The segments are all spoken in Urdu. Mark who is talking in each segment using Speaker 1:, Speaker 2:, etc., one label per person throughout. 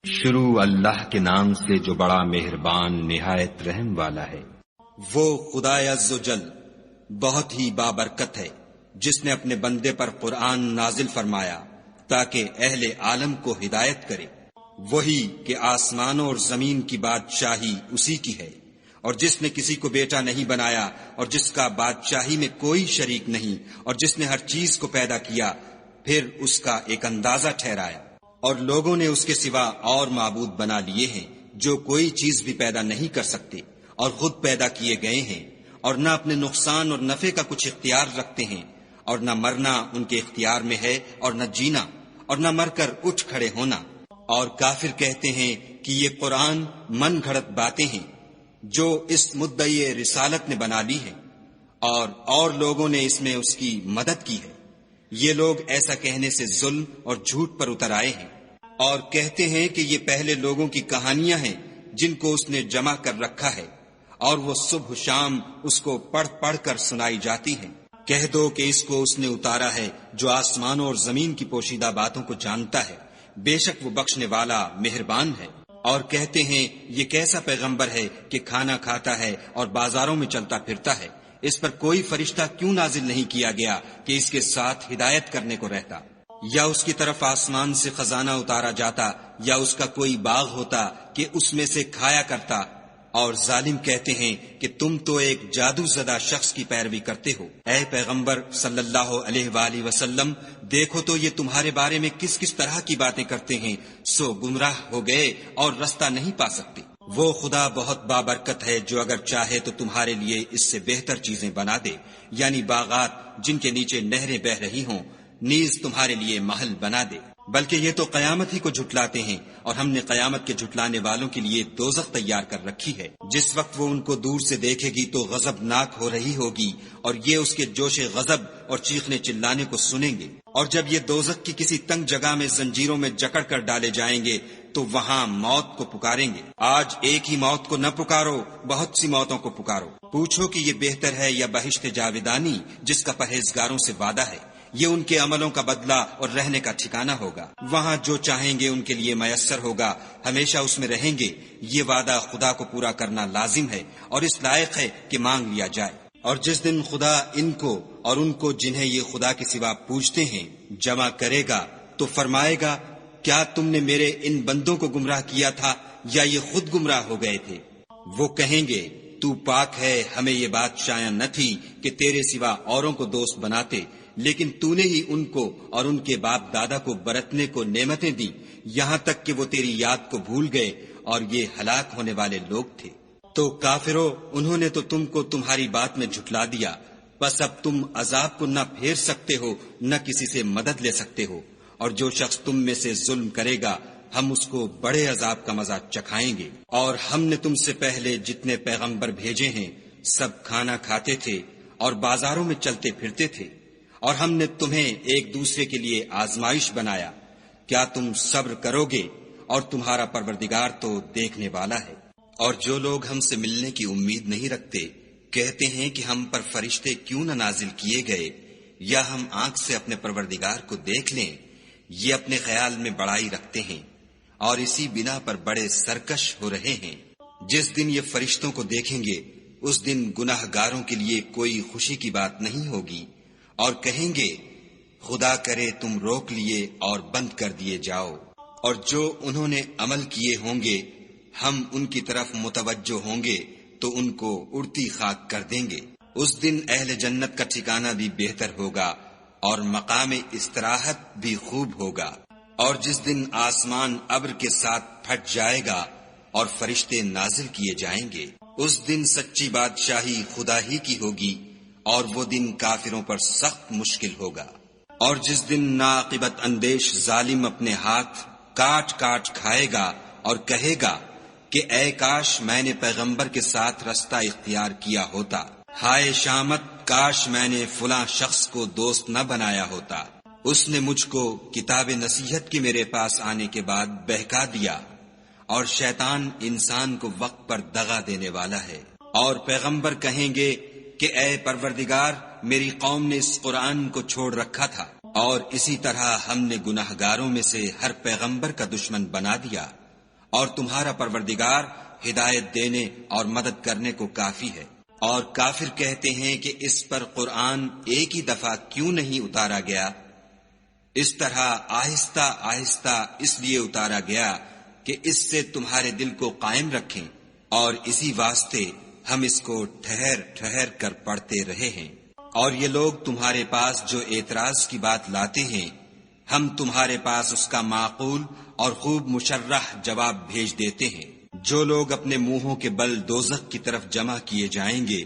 Speaker 1: شروع اللہ کے نام سے جو بڑا مہربان نہایت رحم والا ہے۔
Speaker 2: وہ خدائے عز و جل بہت ہی بابرکت ہے جس نے اپنے بندے پر قرآن نازل فرمایا تاکہ اہل عالم کو ہدایت کرے۔ وہی کہ آسمانوں اور زمین کی بادشاہی اسی کی ہے، اور جس نے کسی کو بیٹا نہیں بنایا، اور جس کا بادشاہی میں کوئی شریک نہیں، اور جس نے ہر چیز کو پیدا کیا پھر اس کا ایک اندازہ ٹھہرایا۔ اور لوگوں نے اس کے سوا اور معبود بنا لیے ہیں جو کوئی چیز بھی پیدا نہیں کر سکتے اور خود پیدا کیے گئے ہیں، اور نہ اپنے نقصان اور نفع کا کچھ اختیار رکھتے ہیں، اور نہ مرنا ان کے اختیار میں ہے اور نہ جینا، اور نہ مر کر اٹھ کھڑے ہونا۔ اور کافر کہتے ہیں کہ یہ قرآن من گھڑت باتیں ہیں جو اس مدعی رسالت نے بنا لی ہیں، اور لوگوں نے اس میں اس کی مدد کی ہے۔ یہ لوگ ایسا کہنے سے ظلم اور جھوٹ پر اتر آئے ہیں، اور کہتے ہیں کہ یہ پہلے لوگوں کی کہانیاں ہیں جن کو اس نے جمع کر رکھا ہے، اور وہ صبح شام اس کو پڑھ پڑھ کر سنائی جاتی ہیں۔ کہہ دو کہ اس کو اس نے اتارا ہے جو آسمانوں اور زمین کی پوشیدہ باتوں کو جانتا ہے، بے شک وہ بخشنے والا مہربان ہے۔ اور کہتے ہیں یہ کیسا پیغمبر ہے کہ کھانا کھاتا ہے اور بازاروں میں چلتا پھرتا ہے، اس پر کوئی فرشتہ کیوں نازل نہیں کیا گیا کہ اس کے ساتھ ہدایت کرنے کو رہتا؟ یا اس کی طرف آسمان سے خزانہ اتارا جاتا، یا اس کا کوئی باغ ہوتا کہ اس میں سے کھایا کرتا۔ اور ظالم کہتے ہیں کہ تم تو ایک جادو زدہ شخص کی پیروی کرتے ہو۔ اے پیغمبر صلی اللہ علیہ وآلہ وسلم، دیکھو تو یہ تمہارے بارے میں کس کس طرح کی باتیں کرتے ہیں، سو گمراہ ہو گئے اور رستہ نہیں پا سکتے۔ وہ خدا بہت بابرکت ہے جو اگر چاہے تو تمہارے لیے اس سے بہتر چیزیں بنا دے، یعنی باغات جن کے نیچے نہریں بہ رہی ہوں، نیز تمہارے لیے محل بنا دے۔ بلکہ یہ تو قیامت ہی کو جھٹلاتے ہیں، اور ہم نے قیامت کے جھٹلانے والوں کے لیے دوزخ تیار کر رکھی ہے۔ جس وقت وہ ان کو دور سے دیکھے گی تو غضبناک ہو رہی ہوگی، اور یہ اس کے جوش غضب اور چیخنے چلانے کو سنیں گے۔ اور جب یہ دوزخ کی کسی تنگ جگہ میں زنجیروں میں جکڑ کر ڈالے جائیں گے تو وہاں موت کو پکاریں گے۔ آج ایک ہی موت کو نہ پکارو، بہت سی موتوں کو پکارو۔ پوچھو کہ یہ بہتر ہے یا بہشت جاودانی جس کا پرہیزگاروں سے وعدہ ہے؟ یہ ان کے عملوں کا بدلہ اور رہنے کا ٹھکانہ ہوگا۔ وہاں جو چاہیں گے ان کے لیے میسر ہوگا، ہمیشہ اس میں رہیں گے۔ یہ وعدہ خدا کو پورا کرنا لازم ہے اور اس لائق ہے کہ مانگ لیا جائے۔ اور جس دن خدا ان کو اور ان کو جنہیں یہ خدا کے سوا پوجتے ہیں جمع کرے گا تو فرمائے گا، کیا تم نے میرے ان بندوں کو گمراہ کیا تھا یا یہ خود گمراہ ہو گئے تھے؟ وہ کہیں گے، تو پاک ہے، ہمیں یہ بات شایع نہ تھی کہ تیرے سوا اوروں کو دوست بناتے، لیکن تو نے ہی ان کو اور ان کے باپ دادا کو برتنے کو نعمتیں دی، یہاں تک کہ وہ تیری یاد کو بھول گئے، اور یہ ہلاک ہونے والے لوگ تھے۔ تو کافرو، انہوں نے تو تم کو تمہاری بات میں جھٹلا دیا، بس اب تم عذاب کو نہ پھیر سکتے ہو نہ کسی سے مدد لے سکتے ہو، اور جو شخص تم میں سے ظلم کرے گا ہم اس کو بڑے عذاب کا مزہ چکھائیں گے۔ اور ہم نے تم سے پہلے جتنے پیغمبر بھیجے ہیں سب کھانا کھاتے تھے اور بازاروں میں چلتے پھرتے تھے، اور ہم نے تمہیں ایک دوسرے کے لیے آزمائش بنایا۔ کیا تم صبر کرو گے؟ اور تمہارا پروردگار تو دیکھنے والا ہے۔ اور جو لوگ ہم سے ملنے کی امید نہیں رکھتے کہتے ہیں کہ ہم پر فرشتے کیوں نہ نازل کیے گئے، یا ہم آنکھ سے اپنے پروردگار کو دیکھ لیں۔ یہ اپنے خیال میں بڑائی رکھتے ہیں اور اسی بنا پر بڑے سرکش ہو رہے ہیں۔ جس دن یہ فرشتوں کو دیکھیں گے اس دن گناہ گاروں کے لیے کوئی خوشی کی بات نہیں ہوگی، اور کہیں گے، خدا کرے تم روک لیے اور بند کر دیے جاؤ۔ اور جو انہوں نے عمل کیے ہوں گے ہم ان کی طرف متوجہ ہوں گے تو ان کو اڑتی خاک کر دیں گے۔ اس دن اہل جنت کا ٹھکانہ بھی بہتر ہوگا اور مقام استراحت بھی خوب ہوگا۔ اور جس دن آسمان ابر کے ساتھ پھٹ جائے گا اور فرشتے نازل کیے جائیں گے، اس دن سچی بادشاہی خدا ہی کی ہوگی، اور وہ دن کافروں پر سخت مشکل ہوگا۔ اور جس دن ناعاقبت اندیش ظالم اپنے ہاتھ کاٹ کاٹ کھائے گا اور کہے گا کہ اے کاش میں نے پیغمبر کے ساتھ رستہ اختیار کیا ہوتا، ہائے شامت، کاش میں نے فلاں شخص کو دوست نہ بنایا ہوتا، اس نے مجھ کو کتاب نصیحت کے میرے پاس آنے کے بعد بہکا دیا۔ اور شیطان انسان کو وقت پر دغا دینے والا ہے۔ اور پیغمبر کہیں گے کہ اے پروردگار، میری قوم نے اس قرآن کو چھوڑ رکھا تھا، اور اسی طرح ہم نے گناہگاروں میں سے ہر پیغمبر کا دشمن بنا دیا۔ اور تمہارا پروردگار ہدایت دینے اور مدد کرنے کو کافی ہے۔ اور کافر کہتے ہیں کہ اس پر قرآن ایک ہی دفعہ کیوں نہیں اتارا گیا؟ اس طرح آہستہ آہستہ اس لیے اتارا گیا کہ اس سے تمہارے دل کو قائم رکھیں، اور اسی واسطے ہم اس کو ٹھہر ٹھہر کر پڑھتے رہے ہیں۔ اور یہ لوگ تمہارے پاس جو اعتراض کی بات لاتے ہیں، ہم تمہارے پاس اس کا معقول اور خوب مشرح جواب بھیج دیتے ہیں۔ جو لوگ اپنے منہوں کے بل دوزخ کی طرف جمع کیے جائیں گے،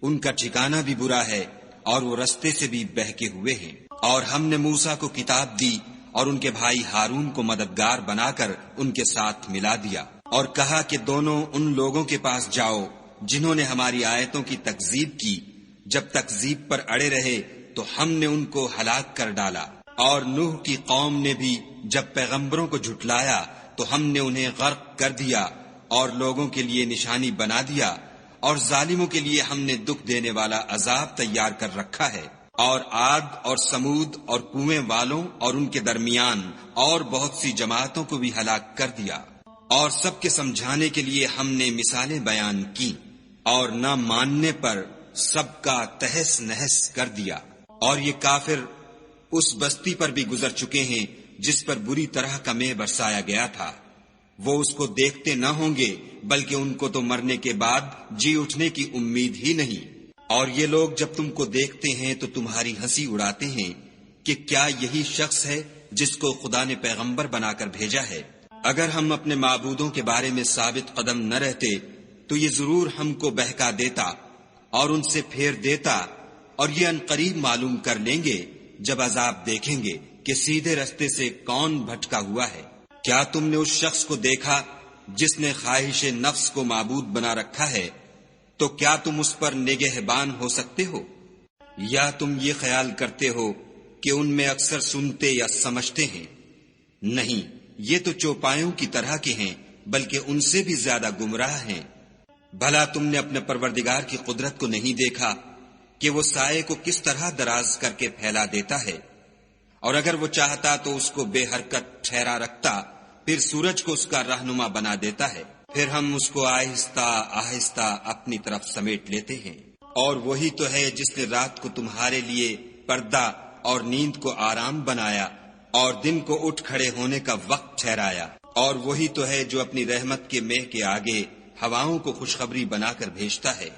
Speaker 2: ان کا ٹھکانہ بھی برا ہے اور وہ رستے سے بھی بہکے ہوئے ہیں۔ اور ہم نے موسیٰ کو کتاب دی اور ان کے بھائی ہارون کو مددگار بنا کر ان کے ساتھ ملا دیا، اور کہا کہ دونوں ان لوگوں کے پاس جاؤ جنہوں نے ہماری آیتوں کی تکذیب کی۔ جب تکذیب پر اڑے رہے تو ہم نے ان کو ہلاک کر ڈالا۔ اور نوح کی قوم نے بھی جب پیغمبروں کو جھٹلایا تو ہم نے انہیں غرق کر دیا اور لوگوں کے لیے نشانی بنا دیا، اور ظالموں کے لیے ہم نے دکھ دینے والا عذاب تیار کر رکھا ہے۔ اور عاد اور سمود اور کنویں والوں اور ان کے درمیان اور بہت سی جماعتوں کو بھی ہلاک کر دیا، اور سب کے سمجھانے کے لیے ہم نے مثالیں بیان کی، اور نہ ماننے پر سب کا تہس نہس کر دیا۔ اور یہ کافر اس بستی پر بھی گزر چکے ہیں جس پر بری طرح کا مے برسایا گیا تھا، وہ اس کو دیکھتے نہ ہوں گے بلکہ ان کو تو مرنے کے بعد جی اٹھنے کی امید ہی نہیں۔ اور یہ لوگ جب تم کو دیکھتے ہیں تو تمہاری ہنسی اڑاتے ہیں کہ کیا یہی شخص ہے جس کو خدا نے پیغمبر بنا کر بھیجا ہے؟ اگر ہم اپنے معبودوں کے بارے میں ثابت قدم نہ رہتے تو یہ ضرور ہم کو بہکا دیتا اور ان سے پھیر دیتا، اور یہ عنقریب معلوم کر لیں گے جب عذاب دیکھیں گے کہ سیدھے رستے سے کون بھٹکا ہوا ہے۔ کیا تم نے اس شخص کو دیکھا جس نے خواہش نفس کو معبود بنا رکھا ہے؟ تو کیا تم اس پر نگہبان ہو سکتے ہو؟ یا تم یہ خیال کرتے ہو کہ ان میں اکثر سنتے یا سمجھتے ہیں؟ نہیں، یہ تو چوپایوں کی طرح کے ہیں، بلکہ ان سے بھی زیادہ گمراہ ہیں۔ بھلا تم نے اپنے پروردگار کی قدرت کو نہیں دیکھا کہ وہ سائے کو کس طرح دراز کر کے پھیلا دیتا ہے؟ اور اگر وہ چاہتا تو اس کو بے حرکت ٹھہرا رکھتا، پھر سورج کو اس کا رہنما بنا دیتا ہے، پھر ہم اس کو آہستہ آہستہ اپنی طرف سمیٹ لیتے ہیں۔ اور وہی تو ہے جس نے رات کو تمہارے لیے پردہ اور نیند کو آرام بنایا اور دن کو اٹھ کھڑے ہونے کا وقت ٹھہرایا۔ اور وہی تو ہے جو اپنی رحمت کے مہ کے آگے ہواؤں کو خوشخبری بنا کر بھیجتا ہے،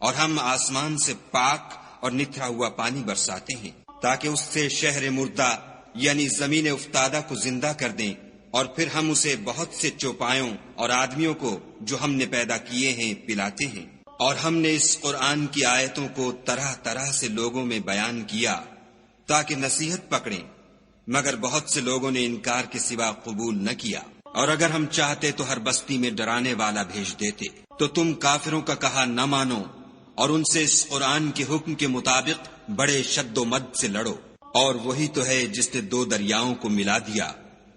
Speaker 2: اور ہم آسمان سے پاک اور نتھرا ہوا پانی برساتے ہیں تاکہ اس سے شہر مردہ یعنی زمین افتادہ کو زندہ کر دیں، اور پھر ہم اسے بہت سے چوپایوں اور آدمیوں کو جو ہم نے پیدا کیے ہیں پلاتے ہیں۔ اور ہم نے اس قرآن کی آیتوں کو طرح طرح سے لوگوں میں بیان کیا تاکہ نصیحت پکڑیں، مگر بہت سے لوگوں نے انکار کے سوا قبول نہ کیا۔ اور اگر ہم چاہتے تو ہر بستی میں ڈرانے والا بھیج دیتے، تو تم کافروں کا کہا نہ مانو اور ان سے اس قرآن کے حکم کے مطابق بڑے شد و مد سے لڑو۔ اور وہی تو ہے جس نے دو دریاؤں کو ملا دیا،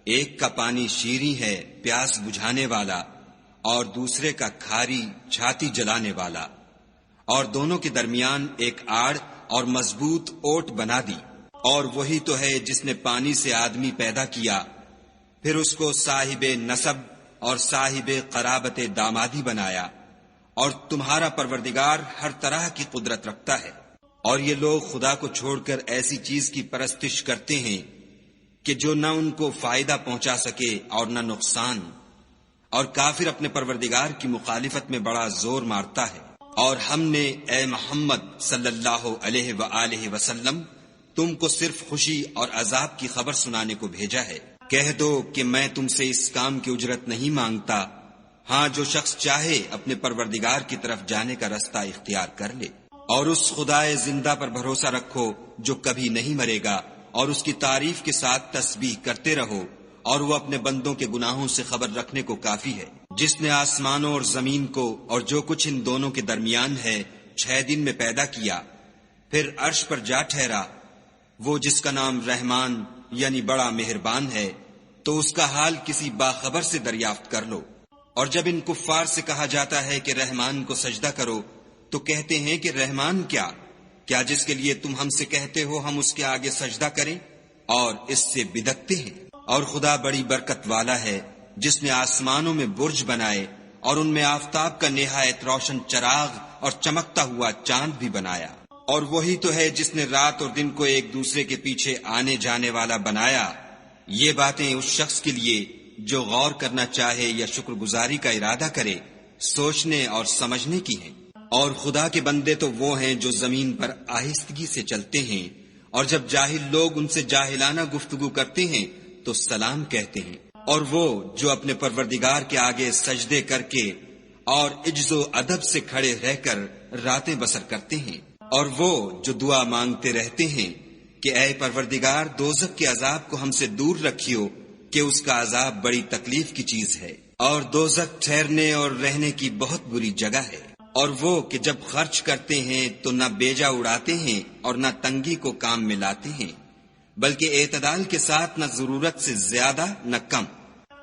Speaker 2: ایک کا پانی شیریں ہے پیاس بجھانے والا، اور دوسرے کا کھاری چھاتی جلانے والا، اور دونوں کے درمیان ایک آڑ اور مضبوط اوٹ بنا دی۔ اور وہی تو ہے جس نے پانی سے آدمی پیدا کیا، پھر اس کو صاحب نسب اور صاحب قرابت دامادی بنایا۔ اور تمہارا پروردگار ہر طرح کی قدرت رکھتا ہے۔ اور یہ لوگ خدا کو چھوڑ کر ایسی چیز کی پرستش کرتے ہیں کہ جو نہ ان کو فائدہ پہنچا سکے اور نہ نقصان، اور کافر اپنے پروردگار کی مخالفت میں بڑا زور مارتا ہے۔ اور ہم نے اے محمد صلی اللہ علیہ وآلہ وسلم تم کو صرف خوشی اور عذاب کی خبر سنانے کو بھیجا ہے۔ کہہ دو کہ میں تم سے اس کام کی اجرت نہیں مانگتا، ہاں جو شخص چاہے اپنے پروردگار کی طرف جانے کا رستہ اختیار کر لے۔ اور اس خدائے زندہ پر بھروسہ رکھو جو کبھی نہیں مرے گا، اور اس کی تعریف کے ساتھ تسبیح کرتے رہو، اور وہ اپنے بندوں کے گناہوں سے خبر رکھنے کو کافی ہے۔ جس نے آسمانوں اور زمین کو اور جو کچھ ان دونوں کے درمیان ہے 6 دن میں پیدا کیا، پھر عرش پر جا ٹھہرا، وہ جس کا نام رحمان یعنی بڑا مہربان ہے، تو اس کا حال کسی باخبر سے دریافت کر لو۔ اور جب ان کفار سے کہا جاتا ہے کہ رحمان کو سجدہ کرو تو کہتے ہیں کہ رحمان کیا جس کے لیے تم ہم سے کہتے ہو ہم اس کے آگے سجدہ کریں، اور اس سے بدعتے ہیں۔ اور خدا بڑی برکت والا ہے، جس نے آسمانوں میں برج بنائے اور ان میں آفتاب کا نہایت روشن چراغ اور چمکتا ہوا چاند بھی بنایا، اور وہی تو ہے جس نے رات اور دن کو ایک دوسرے کے پیچھے آنے جانے والا بنایا۔ یہ باتیں اس شخص کے لیے جو غور کرنا چاہے یا شکر گزاری کا ارادہ کرے سوچنے اور سمجھنے کی ہیں۔ اور خدا کے بندے تو وہ ہیں جو زمین پر آہستگی سے چلتے ہیں، اور جب جاہل لوگ ان سے جاہلانہ گفتگو کرتے ہیں تو سلام کہتے ہیں، اور وہ جو اپنے پروردگار کے آگے سجدے کر کے اور عجز و ادب سے کھڑے رہ کر راتیں بسر کرتے ہیں، اور وہ جو دعا مانگتے رہتے ہیں کہ اے پروردگار دوزخ کے عذاب کو ہم سے دور رکھیو کہ اس کا عذاب بڑی تکلیف کی چیز ہے، اور دوزخ ٹھہرنے اور رہنے کی بہت بری جگہ ہے۔ اور وہ کہ جب خرچ کرتے ہیں تو نہ بیجا اڑاتے ہیں اور نہ تنگی کو کام میں لاتے ہیں، بلکہ اعتدال کے ساتھ نہ ضرورت سے زیادہ نہ کم۔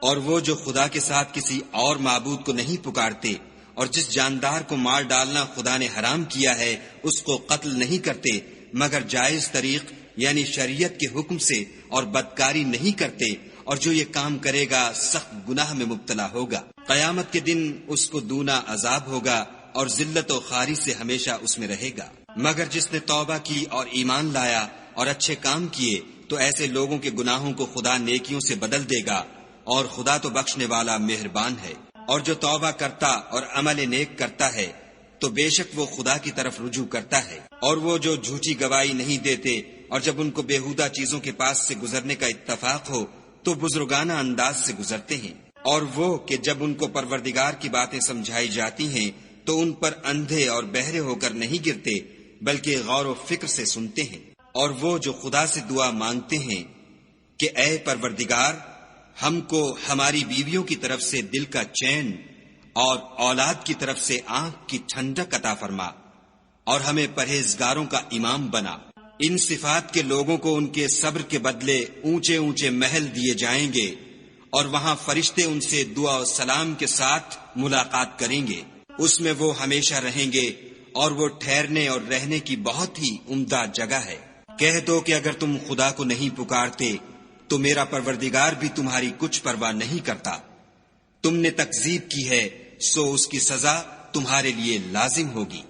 Speaker 2: اور وہ جو خدا کے ساتھ کسی اور معبود کو نہیں پکارتے، اور جس جاندار کو مار ڈالنا خدا نے حرام کیا ہے اس کو قتل نہیں کرتے مگر جائز طریق یعنی شریعت کے حکم سے، اور بدکاری نہیں کرتے، اور جو یہ کام کرے گا سخت گناہ میں مبتلا ہوگا۔ قیامت کے دن اس کو دونا عذاب ہوگا اور ذلت و خواری سے ہمیشہ اس میں رہے گا۔ مگر جس نے توبہ کی اور ایمان لایا اور اچھے کام کیے تو ایسے لوگوں کے گناہوں کو خدا نیکیوں سے بدل دے گا، اور خدا تو بخشنے والا مہربان ہے۔ اور جو توبہ کرتا اور عمل نیک کرتا ہے تو بے شک وہ خدا کی طرف رجوع کرتا ہے۔ اور وہ جو جھوٹی گواہی نہیں دیتے اور جب ان کو بیہودہ چیزوں کے پاس سے گزرنے کا اتفاق ہو تو بزرگانہ انداز سے گزرتے ہیں۔ اور وہ کہ جب ان کو پروردگار کی باتیں سمجھائی جاتی ہیں تو ان پر اندھے اور بہرے ہو کر نہیں گرتے بلکہ غور و فکر سے سنتے ہیں۔ اور وہ جو خدا سے دعا مانگتے ہیں کہ اے پروردگار ہم کو ہماری بیویوں کی طرف سے دل کا چین اور اولاد کی طرف سے آنکھ کی ٹھنڈک عطا فرما، اور ہمیں پرہیزگاروں کا امام بنا۔ ان صفات کے لوگوں کو ان کے صبر کے بدلے اونچے اونچے محل دیے جائیں گے، اور وہاں فرشتے ان سے دعا و سلام کے ساتھ ملاقات کریں گے۔ اس میں وہ ہمیشہ رہیں گے، اور وہ ٹھہرنے اور رہنے کی بہت ہی عمدہ جگہ ہے۔ کہہ دو کہ اگر تم خدا کو نہیں پکارتے تو میرا پروردگار بھی تمہاری کچھ پرواہ نہیں کرتا۔ تم نے تکذیب کی ہے سو اس کی سزا تمہارے لیے لازم ہوگی۔